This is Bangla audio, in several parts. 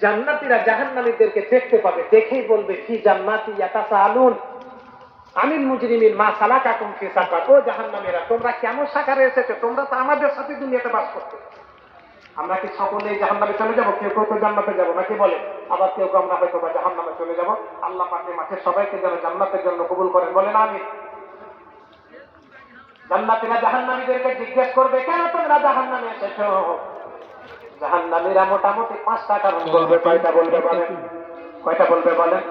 জান্নাতীরা জাহান্নামীদেরকে দেখতে পাবে, দেখেই বলবে কি জান্নাতি ইয়াতাসাআলুন আনিল মুজরিমিন মা সালাকাকুম ফি সাকার। ও জাহান্নামীরা, তোমরা কেন সাকারে এসেছো? তোমরা তো আমাদের সাথে দুনিয়াতে বাস করতে। আমরা কি সকলেই জাহান্নামে চলে যাব? কেউ কেউ তো জান্নাতে যাবো নাকি বলে, আবার কেউ কেউ আমরা হয়তো বা জাহান্নামে চলে যাব। আল্লাহ পাকের মাঠে সবাইকে যেন জান্নাতের জন্য কবুল করেন, বলেন আমিন। জান্নাতীরা জাহান্নামীদেরকে জিজ্ঞেস করবে, কেন তোমরা জাহান্নামে এসেছো? জাহান্নামীরা মোটামুটি 5টা কারণ বলবে। কয়টা বলবে বলেন? কয়টা বলবে বলেন?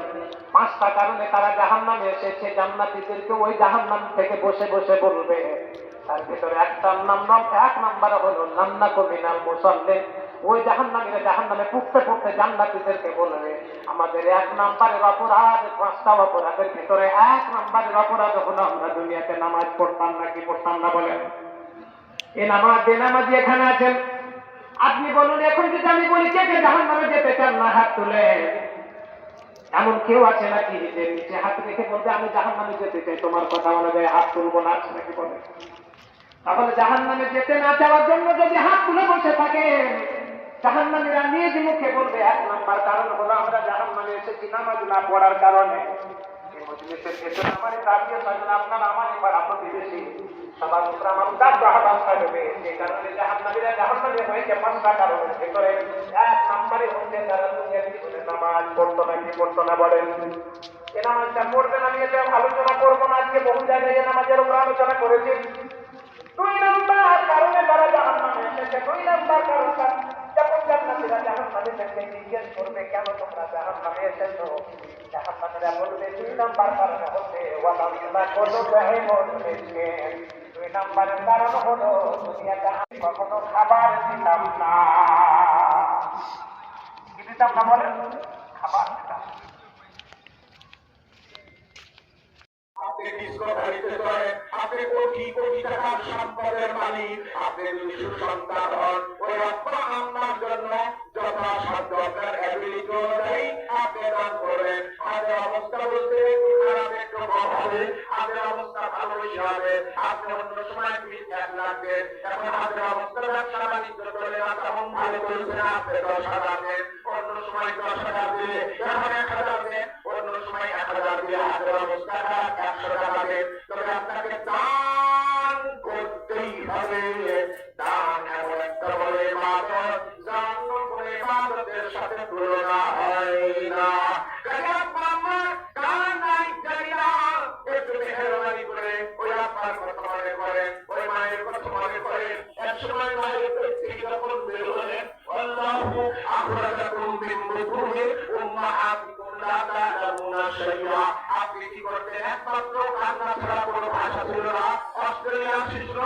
5টা কারণে তারা জাহান্নামে এসেছে। জান্নাতীদেরকে ওই জাহান্নাম থেকে বসে বসে বলবে। তার ভিতরে এক নম্বরে হলো নান্নাকু মিনাল মুসাল্লিন। ওই জাহান্নামীরা জাহান্নামে পড়তে পড়তে জান্নাতীদেরকে বলবে, আমাদের 1 নম্বরের অপরাধ, 5টা অপরাধের ভিতরে 1 নম্বরের অপরাধ হলো আমরা দুনিয়াতে নামাজ পড়তাম নাকি পড়তাম না বলেন? এই নামাজ বেনামাজি এখানে আছেন, আপনি বলুন এখন যদি আমি বলি কে কে জাহান্নামে যেতে চান না হাত তুলে? এমন কেউ আছে নাকি যে নিচে হাত রেখে বলবে আমি জাহান্নামে যেতে চাই? তোমার কথা অনুযায়ী হাত তুলবো না, আছে নাকি বলে? তাহলে জাহান্নামে যেতে না চাওয়ার জন্য যদি হাত তুলে বসে থাকে, জাহান্নামীরা নিজ মুখে বলবে 1 নম্বর কারণ হলো আমরা জাহান্নামে এসেছি নামাজ না পড়ার কারণে। এই মজলিসের ভেতরে আমাদের দাঁড়িয়ে থাকলে আপনার আমার পাড়া প্রতিবেশী সবার উপরে আমার দাঁড়ান থাকবে। সেই কারণে জাহান্নামীরা জাহান্নামে হয়েছে 5টা কারণের ভেতরে 1 নম্বরে হচ্ছে তারা দুনিয়ার জীবনে নামাজ পড়তো নাকি পড়তো না বলেন? এই নামাজটা পড়বে না নিয়ে আলোচনা করবো না, আজকে বহু জায়গায় এই নামাজের উপর আলোচনা করেছি। 2 নম্বর কারণে তারা জাহান্নামে এসেছে। 2 নম্বর কারণটা যখন জান্নাতীরা জাহান্নামীদেরকে জিজ্ঞেস করবে কেন তোমরা জাহান্নামে এসেছো, জাহান্নামীরা বলবে 2 নম্বর কারণ হচ্ছে ওয়ালাউলা কোন জাহেমুল মিসকিন। 2 নম্বরের কারণ হলো দুনিয়াতে আমি কখনো খাবার দিতাম না। কি দিতাম না বলেন? খাবার দিতাম। আপনি ডিসকভারিতে করেন, আপনি কোটি কোটি টাকার সম্পদের মালিক, আপনি যদি সুসন্তান হন, ওই আত্মা আল্লাহর জন্য যথাসাধ্য আপনার অ্যাবিলিটি অনুযায়ী আপনি দান করবেন। আমাদের অবস্থা বলতে খারাপ একটু কম হবে, আমাদের অবস্থা ভালো হবে। আপনি অন্য সময় 1 লাখ দেন, এখন আমাদের অবস্থা ব্যবসা বাণিজ্য চলে না তেমন ভালো চলছে না, আপনি 10,000 দেন, অন্য সময় 10,000 দিলে এখন 1,000 দেন, অন্য সময় 1,000 দিলে আমাদের অবস্থা খারাপ 100 টাকা দেন। তবে আপনাকে দান করতেই হবে। দান এমন একটা বলে ইবাদত, দান করে ইবাদতের সাথে তুলনা হয় না। একটু মেহেরবানি করে ওই আপনার কথা মনে করেন, ওই মায়ের কথা মনে করেন। একসময় মায়ের থেকে যখন বের হলেন, আল্লাহু আখরাজাকুম মিন বুতুনি উম্মাহাতিকুম লা তা'লামুনা শাইআ। আপনি কি করতেন? একমাত্র কান্না ছাড়া কোনো ভাষা ছিল না। অস্ট্রেলিয়ার শিশু